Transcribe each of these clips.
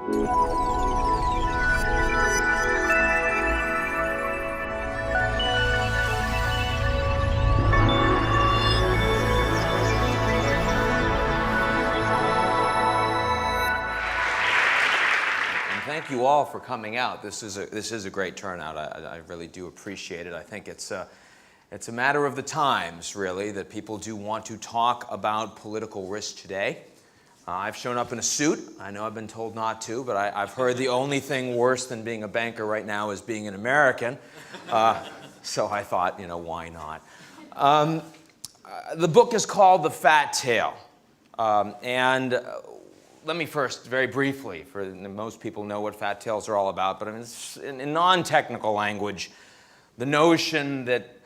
Thank you all for coming out. This is a great turnout. I really do appreciate it. I think it's a matter of the times, really, that people do want to talk about political risk today. I've shown up in a suit. I know I've been told not to, but I've heard the only thing worse than being a banker right now is being an American. So I thought, why not? The book is called The Fat Tail. Let me first, very briefly, for most people know what fat tails are all about, but in non-technical language, the notion that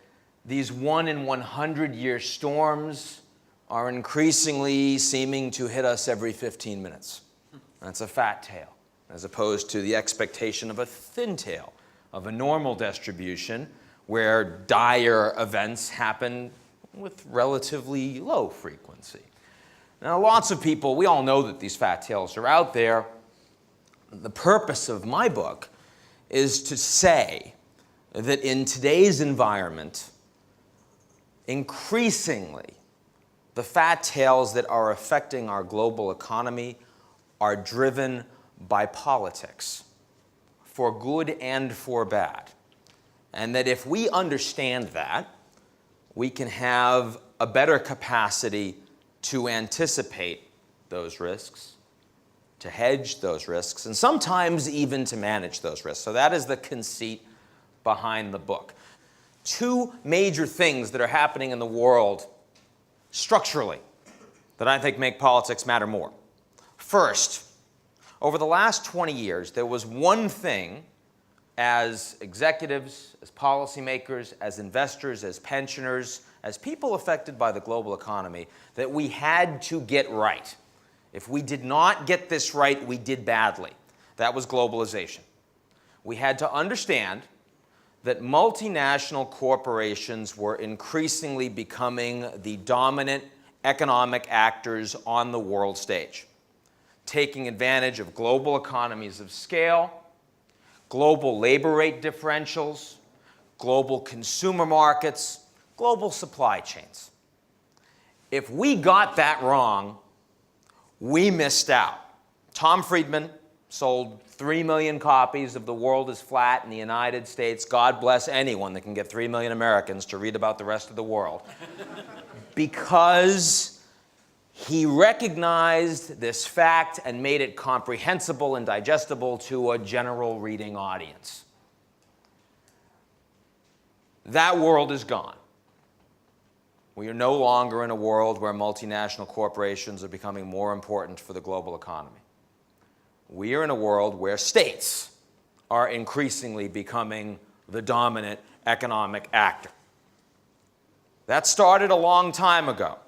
these 1 in 100-year storms are increasingly seeming to hit us every 15 minutes. That's a fat tail, as opposed to the expectation of a thin tail, of a normal distribution, where dire events happen with relatively low frequency. Now, lots of people, we all know that these fat tails are out there. The purpose of my book is to say that in today's environment, increasingly, the fat tails that are affecting our global economy are driven by politics, for good and for bad. And that if we understand that, we can have a better capacity to anticipate those risks, to hedge those risks, and sometimes even to manage those risks. So that is the conceit behind the book. Two major things that are happening in the world structurally that I think make politics matter more. First, over the last 20 years, there was one thing as executives, as policymakers, as investors, as pensioners, as people affected by the global economy, that we had to get right. If we did not get this right, we did badly. That was globalization. We had to understand that multinational corporations were increasingly becoming the dominant economic actors on the world stage, taking advantage of global economies of scale, global labor rate differentials, global consumer markets, global supply chains. If we got that wrong, we missed out. Tom Friedman sold 3 million copies of The World is Flat in the United States. God bless anyone that can get 3 million Americans to read about the rest of the world. Because he recognized this fact and made it comprehensible and digestible to a general reading audience. That world is gone. We are no longer in a world where multinational corporations are becoming more important for the global economy. We are in a world where states are increasingly becoming the dominant economic actor. That started a long time ago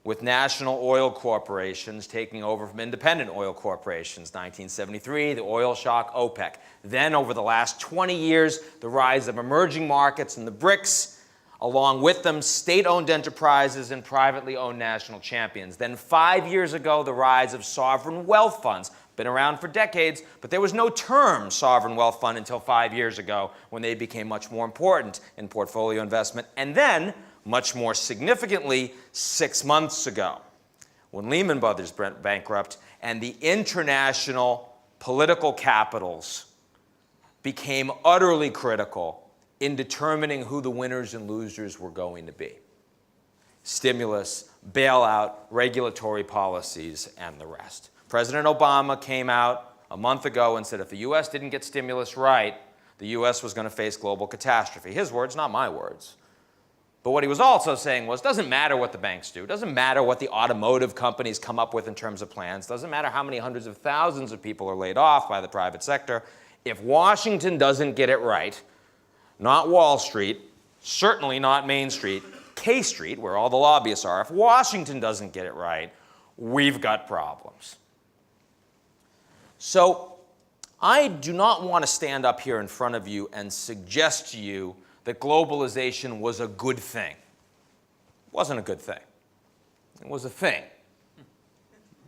with national oil corporations taking over from independent oil corporations. 1973, the oil shock, OPEC. Then, over the last 20 years, the rise of emerging markets and the BRICS, along with them, state-owned enterprises and privately owned national champions. Then 5 years ago, the rise of sovereign wealth funds. Been around for decades, but there was no term sovereign wealth fund until 5 years ago when they became much more important in portfolio investment. And then, much more significantly, 6 months ago, when Lehman Brothers went bankrupt and the international political capitals became utterly critical in determining who the winners and losers were going to be. Stimulus, bailout, regulatory policies, and the rest. President Obama came out a month ago and said if the U.S. didn't get stimulus right, the U.S. was going to face global catastrophe. His words, not my words. But what he was also saying was, doesn't matter what the banks do, doesn't matter what the automotive companies come up with in terms of plans, doesn't matter how many hundreds of thousands of people are laid off by the private sector, if Washington doesn't get it right, not Wall Street, certainly not Main Street, K Street, where all the lobbyists are, if Washington doesn't get it right, we've got problems. So I do not want to stand up here in front of you and suggest to you that globalization was a good thing. It wasn't a good thing. It was a thing.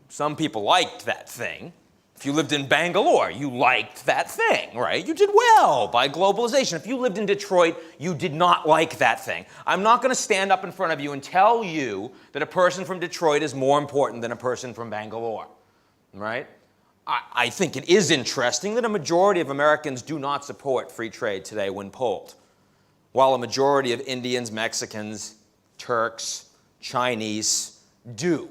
Some people liked that thing. If you lived in Bangalore, you liked that thing, right? You did well by globalization. If you lived in Detroit, you did not like that thing. I'm not going to stand up in front of you and tell you that a person from Detroit is more important than a person from Bangalore, right? I think it is interesting that a majority of Americans do not support free trade today when polled, while a majority of Indians, Mexicans, Turks, Chinese do.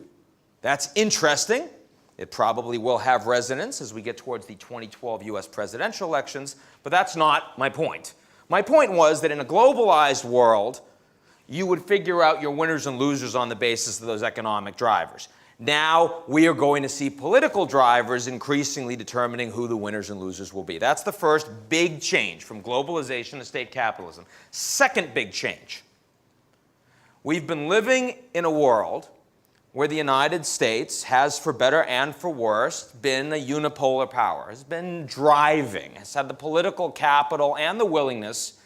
That's interesting. It probably will have resonance as we get towards the 2012 US presidential elections, but that's not my point. My point was that in a globalized world, you would figure out your winners and losers on the basis of those economic drivers. Now we are going to see political drivers increasingly determining who the winners and losers will be. That's the first big change from globalization to state capitalism. Second big change. We've been living in a world where the United States has, for better and for worse, been a unipolar power, has been driving, has had the political capital and the willingness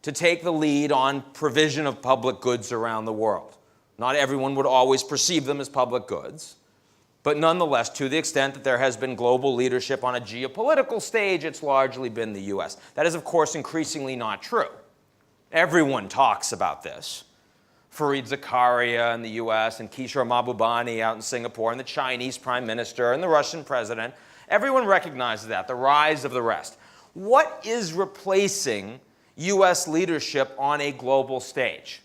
to take the lead on provision of public goods around the world. Not everyone would always perceive them as public goods, but nonetheless, to the extent that there has been global leadership on a geopolitical stage, it's largely been the US. That is, of course, increasingly not true. Everyone talks about this. Fareed Zakaria in the US, and Kishore Mahbubani out in Singapore, and the Chinese prime minister, and the Russian president. Everyone recognizes that, the rise of the rest. What is replacing US leadership on a global stage?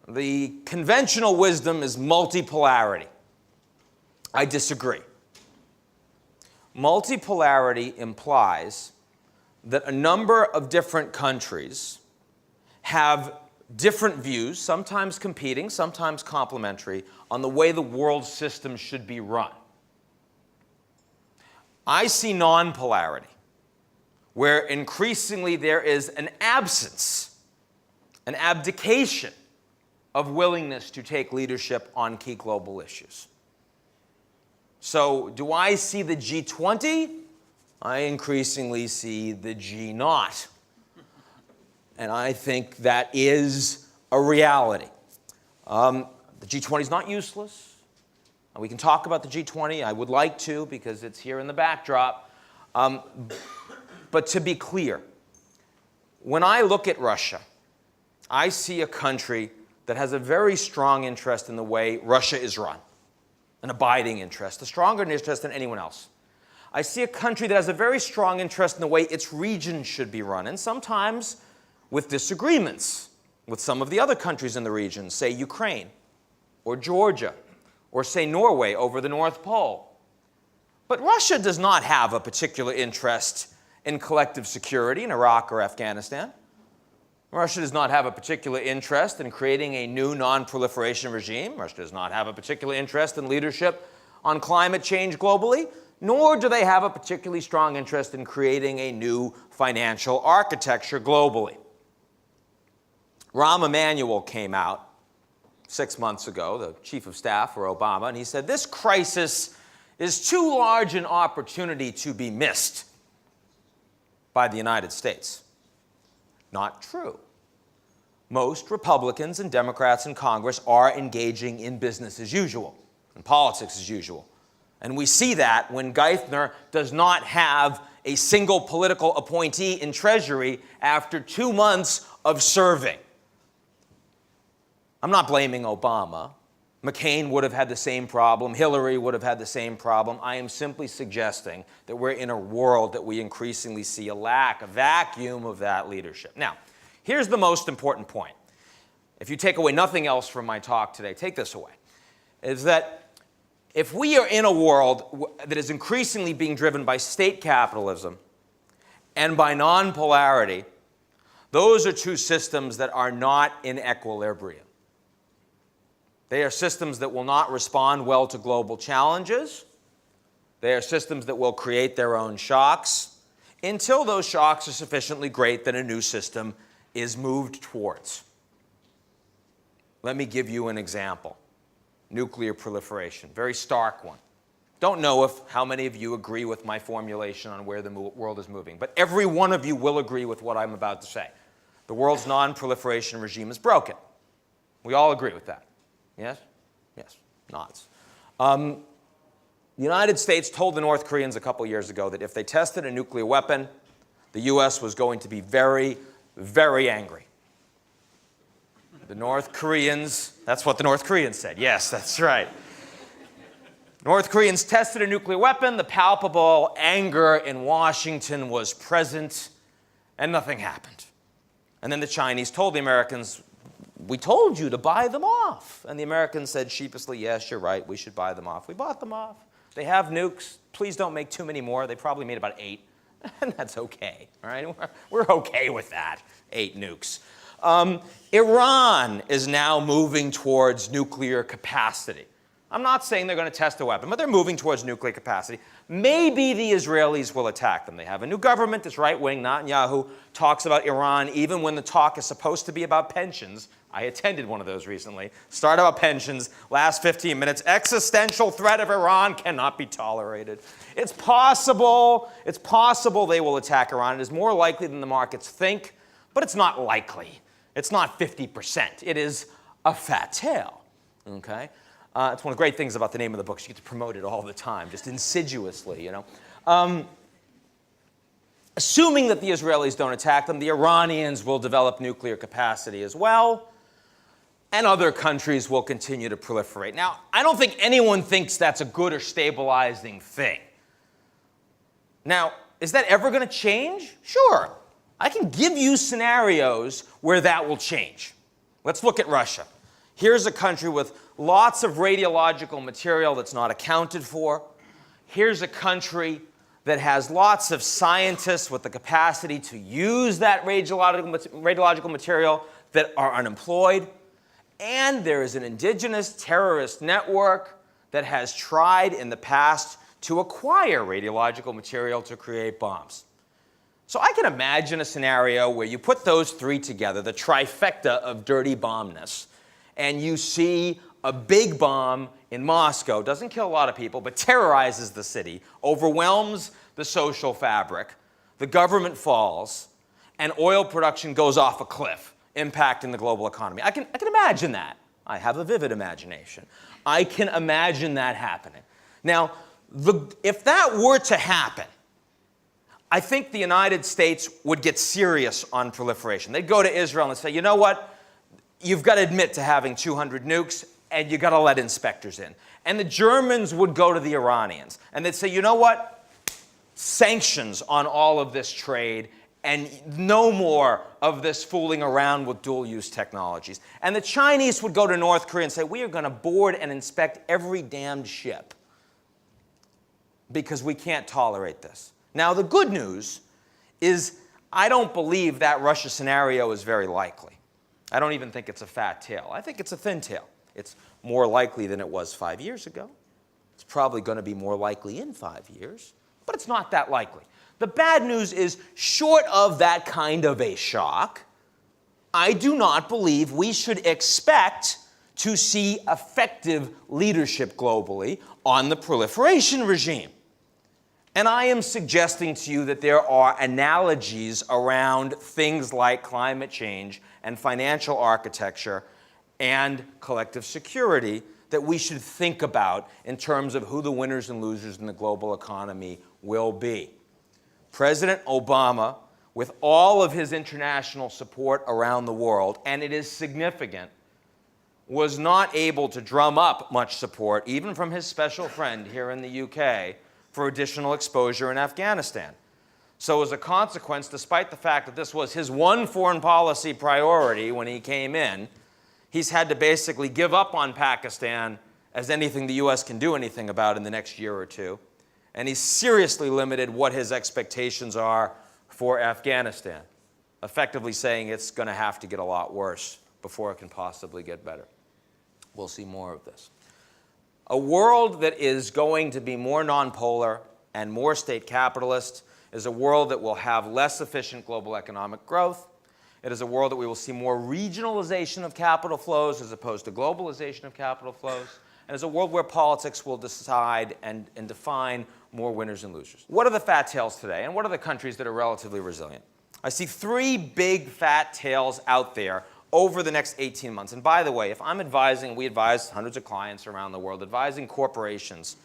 The conventional wisdom is multipolarity. I disagree. Multipolarity implies that a number of different countries have different views, sometimes competing, sometimes complementary, on the way the world system should be run. I see non-polarity, where increasingly there is an absence, an abdication of willingness to take leadership on key global issues. So, do I see the G20? I increasingly see the G0. And I think that is a reality. The G20 is not useless. We can talk about the G20. I would like to because it's here in the backdrop. But to be clear, when I look at Russia, I see a country that has a very strong interest in the way Russia is run, an abiding interest, a stronger interest than anyone else. I see a country that has a very strong interest in the way its region should be run, and sometimes with disagreements with some of the other countries in the region, say Ukraine, or Georgia, or say Norway over the North Pole. But Russia does not have a particular interest in collective security in Iraq or Afghanistan. Russia does not have a particular interest in creating a new non-proliferation regime. Russia does not have a particular interest in leadership on climate change globally, nor do they have a particularly strong interest in creating a new financial architecture globally. Rahm Emanuel came out 6 months ago, the chief of staff for Obama, and he said, this crisis is too large an opportunity to be missed by the United States. Not true. Most Republicans and Democrats in Congress are engaging in business as usual, in politics as usual. And we see that when Geithner does not have a single political appointee in Treasury after 2 months of serving. I'm not blaming Obama. McCain would have had the same problem. Hillary would have had the same problem. I am simply suggesting that we're in a world that we increasingly see a lack, a vacuum of that leadership. Now, here's the most important point. If you take away nothing else from my talk today, take this away, is that if we are in a world that is increasingly being driven by state capitalism and by non-polarity, those are two systems that are not in equilibrium. They are systems that will not respond well to global challenges. They are systems that will create their own shocks until those shocks are sufficiently great that a new system is moved towards. Let me give you an example. Nuclear proliferation, very stark one. Don't know how many of you agree with my formulation on where the world is moving, but every one of you will agree with what I'm about to say. The world's non-proliferation regime is broken. We all agree with that. Yes? Yes. Nods. The United States told the North Koreans a couple years ago that if they tested a nuclear weapon, the U.S. was going to be very, very angry. The North Koreans, that's what the North Koreans said. Yes, that's right. North Koreans tested a nuclear weapon. The palpable anger in Washington was present, and nothing happened. And then the Chinese told the Americans, we told you to buy them off. And the Americans said sheepishly, yes, you're right, we should buy them off. We bought them off. They have nukes. Please don't make too many more. They probably made about 8, and that's okay. All right? We're okay with that, 8 nukes. Iran is now moving towards nuclear capacity. I'm not saying they're going to test a weapon, but they're moving towards nuclear capacity. Maybe the Israelis will attack them. They have a new government. It's right-wing. Netanyahu talks about Iran even when the talk is supposed to be about pensions. I attended one of those recently. Start about pensions, last 15 minutes. Existential threat of Iran cannot be tolerated. It's possible they will attack Iran. It is more likely than the markets think, but it's not likely. It's not 50%. It is a fat tail, okay? It's one of the great things about the name of the book. You get to promote it all the time, just insidiously, you know. Assuming that the Israelis don't attack them, the Iranians will develop nuclear capacity as well, and other countries will continue to proliferate. Now, I don't think anyone thinks that's a good or stabilizing thing. Now, is that ever going to change? Sure. I can give you scenarios where that will change. Let's look at Russia. Here's a country with lots of radiological material that's not accounted for. Here's a country that has lots of scientists with the capacity to use that radiological material that are unemployed. And there is an indigenous terrorist network that has tried in the past to acquire radiological material to create bombs. So I can imagine a scenario where you put those three together, the trifecta of dirty bombness, and you see a big bomb in Moscow, doesn't kill a lot of people, but terrorizes the city, overwhelms the social fabric, the government falls, and oil production goes off a cliff, impacting the global economy. I can imagine that. I have a vivid imagination. I can imagine that happening. Now, if that were to happen, I think the United States would get serious on proliferation. They'd go to Israel and say, you know what? You've got to admit to having 200 nukes, and you've got to let inspectors in. And the Germans would go to the Iranians, and they'd say, you know what? Sanctions on all of this trade, and no more of this fooling around with dual-use technologies. And the Chinese would go to North Korea and say, we are going to board and inspect every damned ship because we can't tolerate this. Now, the good news is I don't believe that Russia scenario is very likely. I don't even think it's a fat tail. I think it's a thin tail. It's more likely than it was 5 years ago. It's probably going to be more likely in 5 years, but it's not that likely. The bad news is, short of that kind of a shock, I do not believe we should expect to see effective leadership globally on the proliferation regime. And I am suggesting to you that there are analogies around things like climate change and financial architecture and collective security that we should think about in terms of who the winners and losers in the global economy will be. President Obama, with all of his international support around the world, and it is significant, was not able to drum up much support, even from his special friend here in the UK, for additional exposure in Afghanistan. So as a consequence, despite the fact that this was his one foreign policy priority when he came in, he's had to basically give up on Pakistan as anything the US can do anything about in the next year or two. And he's seriously limited what his expectations are for Afghanistan, effectively saying it's going to have to get a lot worse before it can possibly get better. We'll see more of this. A world that is going to be more nonpolar and more state capitalist is a world that will have less efficient global economic growth. It is a world that we will see more regionalization of capital flows as opposed to globalization of capital flows. And it's a world where politics will decide and define more winners and losers. What are the fat tails today, and what are the countries that are relatively resilient? I see three big fat tails out there over the next 18 months. And by the way, if I'm advising, we advise hundreds of clients around the world, advising corporations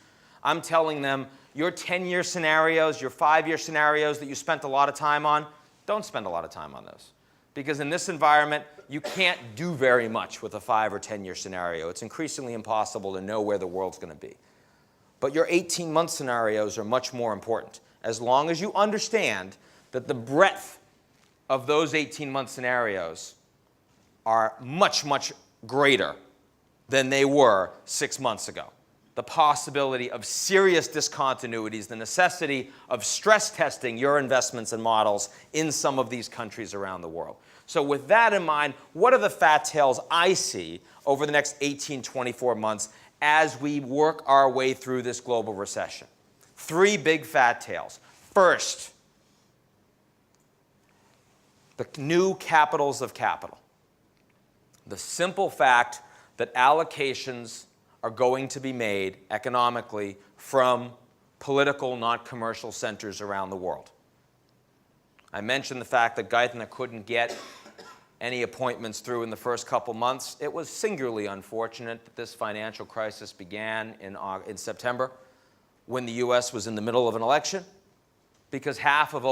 I'm telling them, your 10-year scenarios, your 5-year scenarios that you spent a lot of time on, don't spend a lot of time on those. Because in this environment, you can't do very much with a 5 or 10-year scenario. It's increasingly impossible to know where the world's going to be. But your 18-month scenarios are much more important, as long as you understand that the breadth of those 18-month scenarios are much, much greater than they were 6 months ago. The possibility of serious discontinuities, the necessity of stress testing your investments and models in some of these countries around the world. So with that in mind, what are the fat tails I see over the next 18, 24 months as we work our way through this global recession? 3 big fat tails. First, the new capitals of capital. The simple fact that allocations are going to be made economically from political, not commercial centers around the world. I mentioned the fact that Geithner couldn't get any appointments through in the first couple months. It was singularly unfortunate that this financial crisis began in September, when the U.S. was in the middle of an election, because half of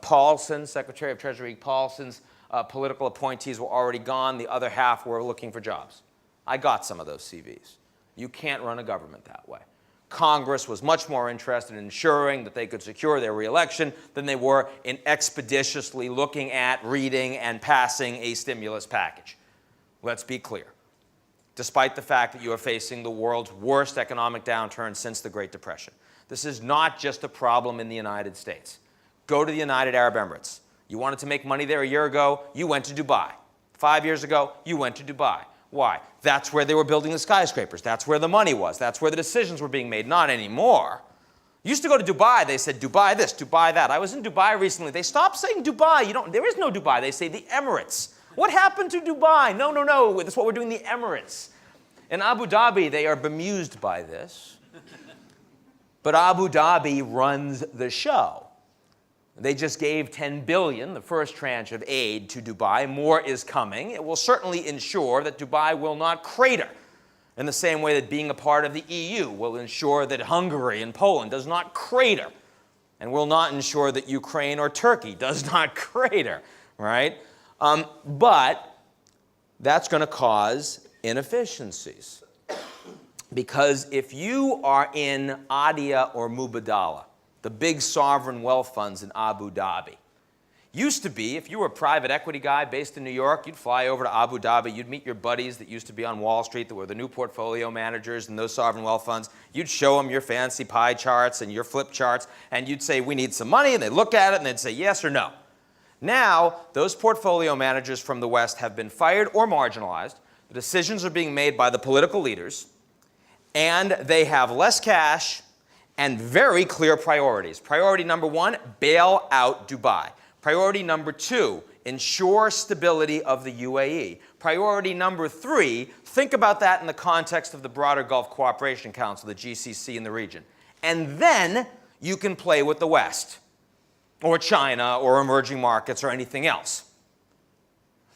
Paulson, Secretary of Treasury Paulson's political appointees were already gone. The other half were looking for jobs. I got some of those CVs. You can't run a government that way. Congress was much more interested in ensuring that they could secure their reelection than they were in expeditiously looking at, reading, and passing a stimulus package. Let's be clear. Despite the fact that you are facing the world's worst economic downturn since the Great Depression, this is not just a problem in the United States. Go to the United Arab Emirates. You wanted to make money there a year ago, you went to Dubai. 5 years ago, you went to Dubai. Why? That's where they were building the skyscrapers. That's where the money was. That's where the decisions were being made. Not anymore. Used to go to Dubai, they said, Dubai this, Dubai that. I was in Dubai recently. They stopped saying Dubai. There is no Dubai. They say the Emirates. What happened to Dubai? No, no, no. That's what we're doing, the Emirates. In Abu Dhabi, they are bemused by this. But Abu Dhabi runs the show. They just gave $10 billion, the first tranche of aid, to Dubai. More is coming. It will certainly ensure that Dubai will not crater, in the same way that being a part of the EU will ensure that Hungary and Poland does not crater, and will not ensure that Ukraine or Turkey does not crater, right? But that's going to cause inefficiencies. Because if you are in Adia or Mubadala, the big sovereign wealth funds in Abu Dhabi. Used to be, if you were a private equity guy based in New York, you'd fly over to Abu Dhabi, you'd meet your buddies that used to be on Wall Street, that were the new portfolio managers in those sovereign wealth funds. You'd show them your fancy pie charts and your flip charts, and you'd say, we need some money, and they'd look at it, and they'd say yes or no. Now, those portfolio managers from the West have been fired or marginalized. The decisions are being made by the political leaders, and they have less cash and very clear priorities. Priority number 1, bail out Dubai. Priority number 2, ensure stability of the UAE. Priority number 3, think about that in the context of the broader Gulf Cooperation Council, the GCC in the region. And then you can play with the West, or China, or emerging markets, or anything else.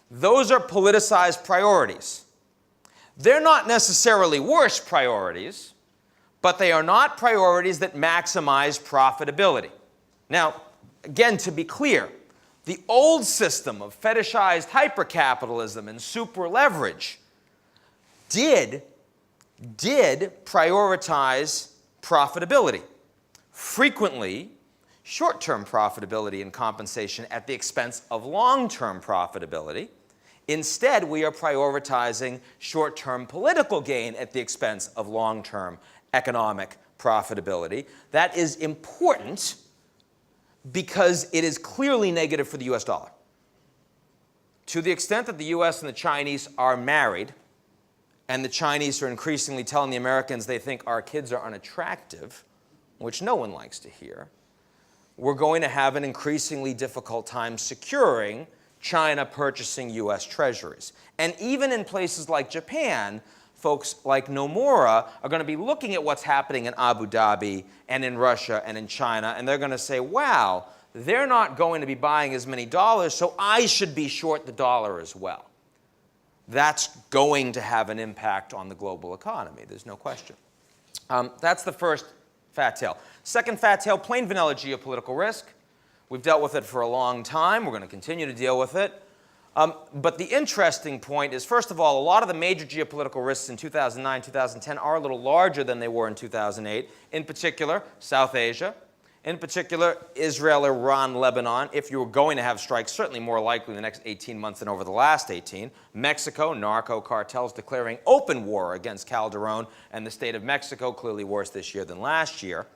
Those are politicized priorities. They're not necessarily worse priorities, but they are not priorities that maximize profitability. Now, again, to be clear, the old system of fetishized hypercapitalism and super leverage did prioritize profitability. Frequently, short-term profitability and compensation at the expense of long-term profitability. Instead, we are prioritizing short-term political gain at the expense of long-term economic profitability. That is important because it is clearly negative for the US dollar. To the extent that the US and the Chinese are married, and the Chinese are increasingly telling the Americans they think our kids are unattractive, which no one likes to hear, we're going to have an increasingly difficult time securing China purchasing US treasuries. And even in places like Japan, folks like Nomura are going to be looking at what's happening in Abu Dhabi and in Russia and in China, and they're going to say, wow, they're not going to be buying as many dollars, so I should be short the dollar as well. That's going to have an impact on the global economy, there's no question. That's the first fat tail. Second fat tail, plain vanilla geopolitical risk. We've dealt with it for a long time. We're going to continue to deal with it. But the interesting point is, first of all, a lot of the major geopolitical risks in 2009, 2010 are a little larger than they were in 2008. In particular, South Asia. In particular, Israel, Iran, Lebanon. If you were going to have strikes, certainly more likely in the next 18 months than over the last 18. Mexico, narco cartels declaring open war against Calderon, and the state of Mexico clearly worse this year than last year.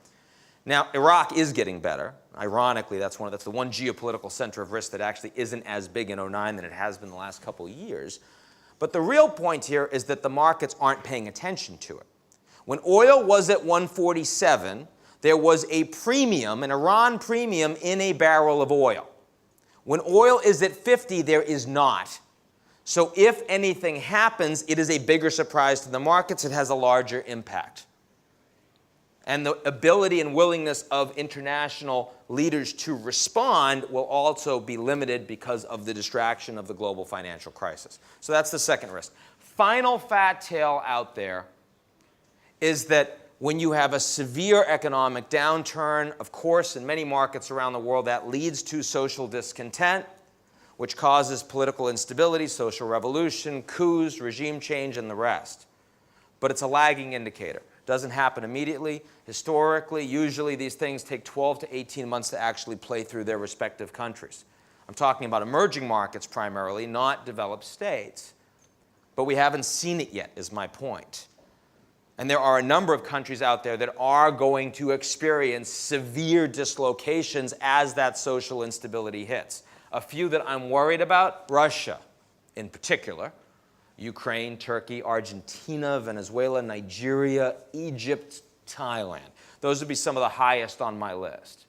Now, Iraq is getting better. Ironically, that's the one geopolitical center of risk that actually isn't as big in 2009 than it has been the last couple of years. But the real point here is that the markets aren't paying attention to it. When oil was at 147, there was a premium, an Iran premium, in a barrel of oil. When oil is at 50, there is not. So if anything happens, it is a bigger surprise to the markets. It has a larger impact. And the ability and willingness of international leaders to respond will also be limited because of the distraction of the global financial crisis. So that's the second risk. Final fat tail out there is that when you have a severe economic downturn, of course, in many markets around the world, that leads to social discontent, which causes political instability, social revolution, coups, regime change, and the rest. But it's a lagging indicator. Doesn't happen immediately. Historically, usually these things take 12 to 18 months to actually play through their respective countries. I'm talking about emerging markets primarily, not developed states. But we haven't seen it yet, is my point. And there are a number of countries out there that are going to experience severe dislocations as that social instability hits. A few that I'm worried about, Russia in particular, Ukraine, Turkey, Argentina, Venezuela, Nigeria, Egypt, Thailand. Those would be some of the highest on my list.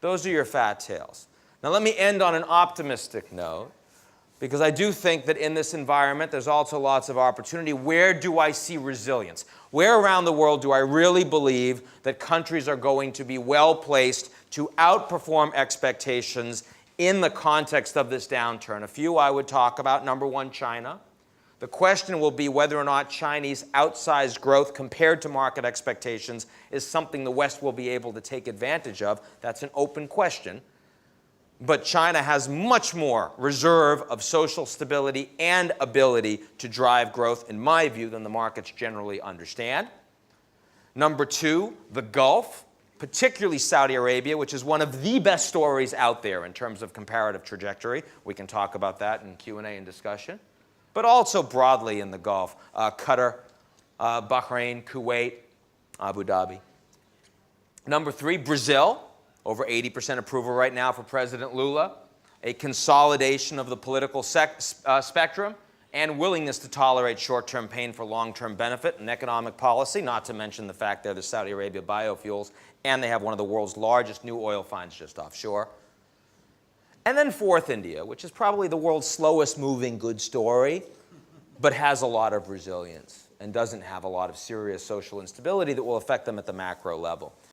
Those are your fat tails. Now let me end on an optimistic note, because I do think that in this environment there's also lots of opportunity. Where do I see resilience? Where around the world do I really believe that countries are going to be well placed to outperform expectations in the context of this downturn? A few I would talk about. Number one, China. The question will be whether or not Chinese outsized growth compared to market expectations is something the West will be able to take advantage of. That's an open question. But China has much more reserve of social stability and ability to drive growth, in my view, than the markets generally understand. Number two, the Gulf, particularly Saudi Arabia, which is one of the best stories out there in terms of comparative trajectory. We can talk about that in Q&A and discussion. But also broadly in the Gulf, Qatar, Bahrain, Kuwait, Abu Dhabi. Number three, Brazil. Over 80% approval right now for President Lula. A consolidation of the political spectrum and willingness to tolerate short-term pain for long-term benefit and economic policy, not to mention the fact they're the Saudi Arabia biofuels, and they have one of the world's largest new oil finds just offshore. And then fourth, India, which is probably the world's slowest moving good story, but has a lot of resilience and doesn't have a lot of serious social instability that will affect them at the macro level.